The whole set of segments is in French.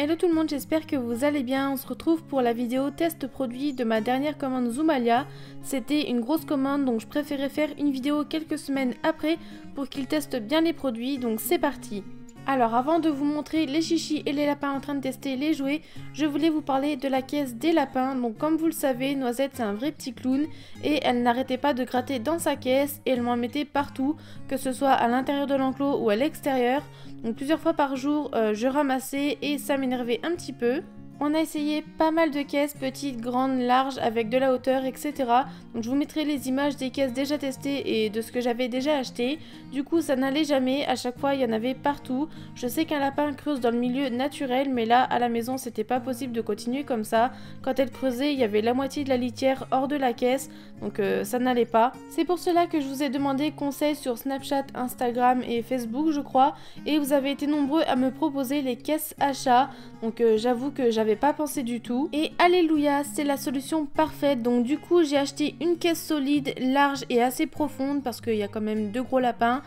Hello tout le monde, j'espère que vous allez bien. On se retrouve pour la vidéo test produit de ma dernière commande Zoomalia. C'était une grosse commande, donc je préférais faire une vidéo quelques semaines après pour qu'il teste bien les produits, donc c'est parti. Alors avant de vous montrer les chichis et les lapins en train de tester les jouets, je voulais vous parler de la caisse des lapins. Donc comme vous le savez, Noisette c'est un vrai petit clown et elle n'arrêtait pas de gratter dans sa caisse et elle m'en mettait partout, que ce soit à l'intérieur de l'enclos ou à l'extérieur. Donc plusieurs fois par jour je ramassais et ça m'énervait un petit peu. On a essayé pas mal de caisses, petites, grandes, larges, avec de la hauteur, etc. Donc je vous mettrai les images des caisses déjà testées et de ce que j'avais déjà acheté. Du coup ça n'allait jamais, à chaque fois il y en avait partout. Je sais qu'un lapin creuse dans le milieu naturel, mais là à la maison c'était pas possible de continuer comme ça. Quand elle creusait, il y avait la moitié de la litière hors de la caisse, donc ça n'allait pas. C'est pour cela que je vous ai demandé conseil sur Snapchat, Instagram et Facebook je crois. Et vous avez été nombreux à me proposer les caisses achats. Donc j'avoue que j'avais pas pensé du tout. Et alléluia, c'est la solution parfaite. Donc du coup j'ai acheté une caisse solide, large et assez profonde parce qu'il y a quand même deux gros lapins.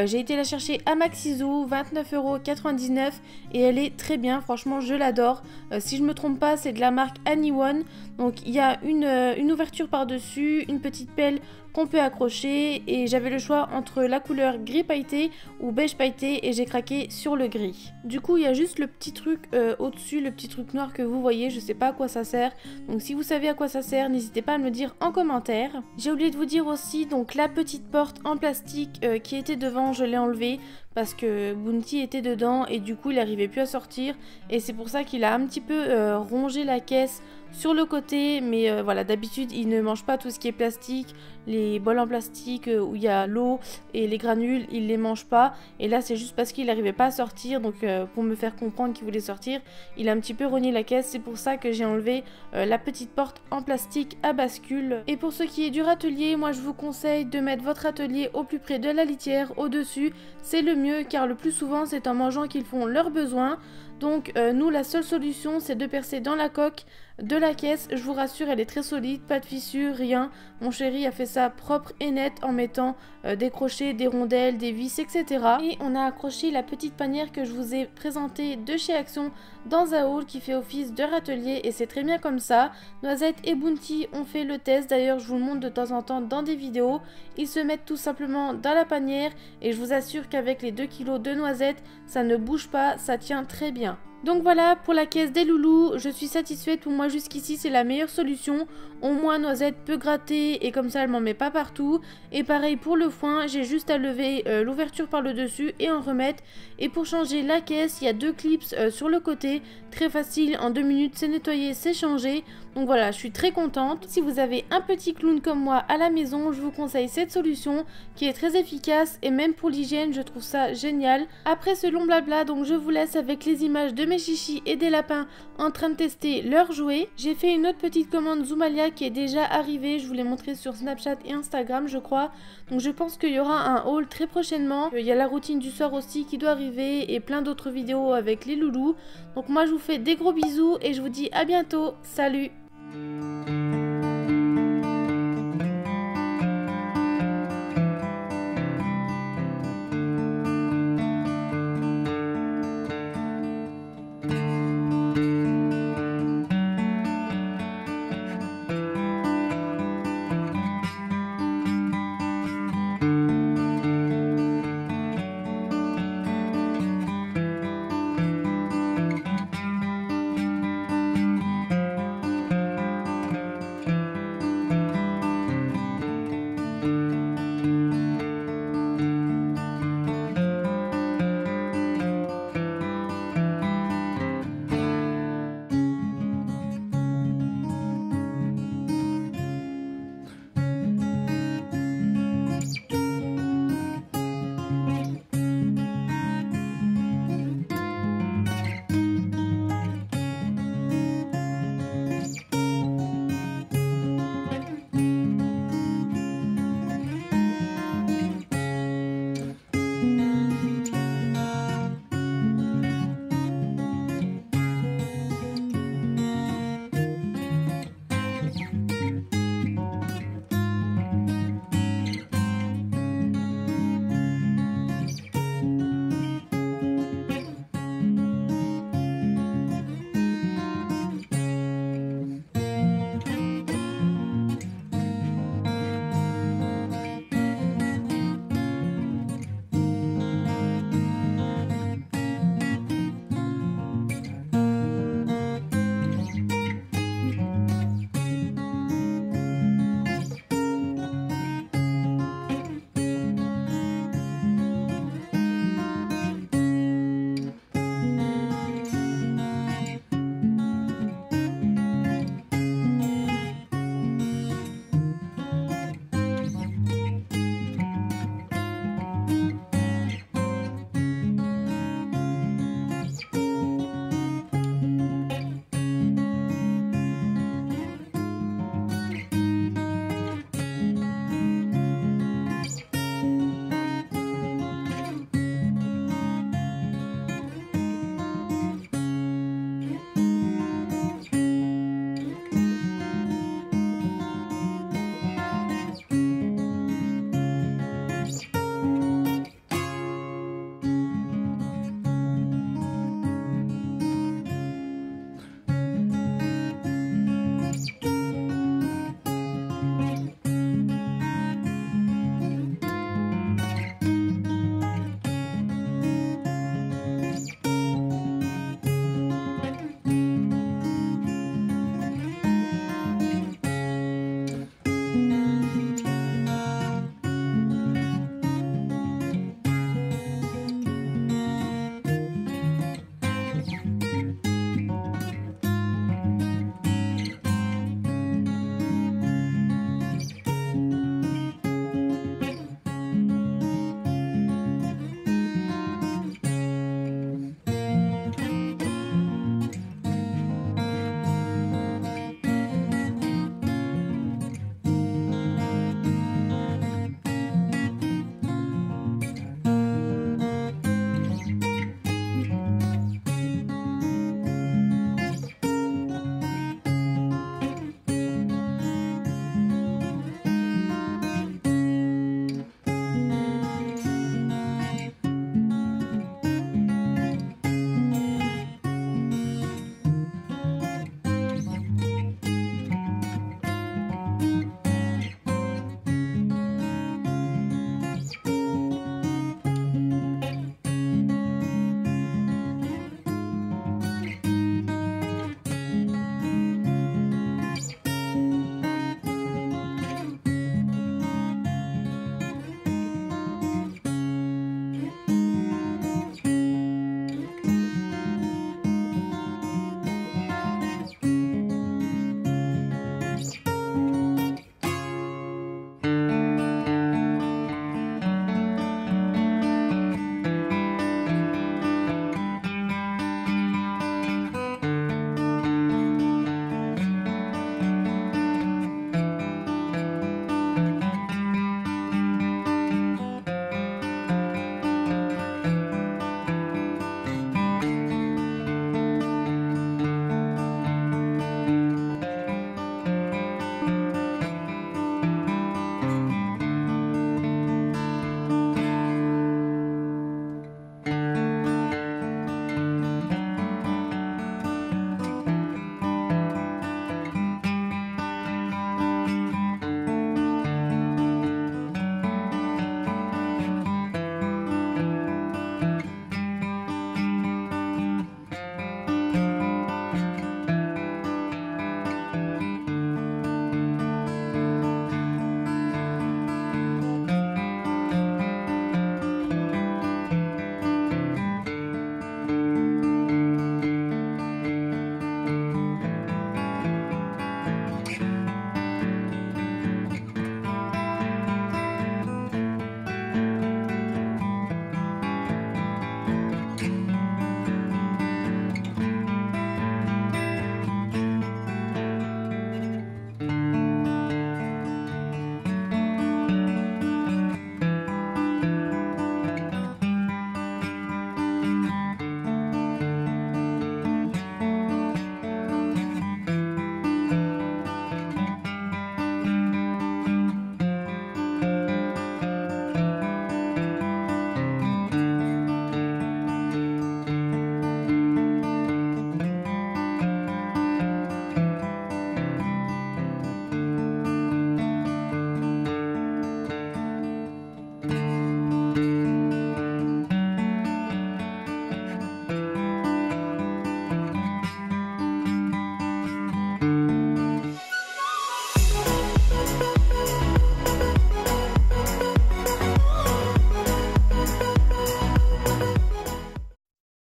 J'ai été la chercher à Maxizoo, 29,99 € et elle est très bien, franchement je l'adore. Si je me trompe pas, c'est de la marque Anyone. Donc il y a une ouverture par dessus, une petite pelle qu'on peut accrocher et j'avais le choix entre la couleur gris pailleté ou beige pailleté et j'ai craqué sur le gris. Du coup il y a juste le petit truc au-dessus, le petit truc noir que vous voyez, je sais pas à quoi ça sert. Donc si vous savez à quoi ça sert, n'hésitez pas à me le dire en commentaire. J'ai oublié de vous dire aussi, donc la petite porte en plastique qui était devant, je l'ai enlevée parce que Bounty était dedans et du coup il n'arrivait plus à sortir et c'est pour ça qu'il a un petit peu rongé la caisse sur le côté, mais voilà, d'habitude il ne mange pas tout ce qui est plastique, les bols en plastique où il y a l'eau et les granules, il les mange pas et là c'est juste parce qu'il n'arrivait pas à sortir, donc pour me faire comprendre qu'il voulait sortir, il a un petit peu rogné la caisse, c'est pour ça que j'ai enlevé la petite porte en plastique à bascule. Et pour ce qui est du râtelier, moi je vous conseille de mettre votre râtelier au plus près de la litière, au-dessus, c'est le mieux car le plus souvent c'est en mangeant qu'ils font leurs besoins. Donc nous la seule solution c'est de percer dans la coque de la caisse, je vous rassure elle est très solide, pas de fissures, rien. Mon chéri a fait ça propre et net en mettant des crochets, des rondelles, des vis, etc. Et on a accroché la petite panière que je vous ai présentée de chez Action dans un haul qui fait office de râtelier et c'est très bien comme ça. Noisette et Bounty ont fait le test, d'ailleurs je vous le montre de temps en temps dans des vidéos. Ils se mettent tout simplement dans la panière et je vous assure qu'avec les 2 kg de noisettes, ça ne bouge pas, ça tient très bien. Donc voilà pour la caisse des loulous, je suis satisfaite, pour moi jusqu'ici c'est la meilleure solution. Au moins Noisette peut gratter et comme ça elle m'en met pas partout. Et pareil pour le foin, j'ai juste à lever l'ouverture par le dessus et en remettre. Et pour changer la caisse, il y a 2 clips sur le côté, très facile, en 2 minutes c'est nettoyé, c'est changé. Donc voilà, je suis très contente. Si vous avez un petit clown comme moi à la maison, je vous conseille cette solution qui est très efficace et même pour l'hygiène, je trouve ça génial. Après ce long blabla, donc je vous laisse avec les images de mes chichis et des lapins en train de tester leurs jouets. J'ai fait une autre petite commande Zoomalia qui est déjà arrivée, je vous l'ai montré sur Snapchat et Instagram je crois. Donc je pense qu'il y aura un haul très prochainement. Il y a la routine du soir aussi qui doit arriver et plein d'autres vidéos avec les loulous. Donc moi je vous fais des gros bisous et je vous dis à bientôt. Salut!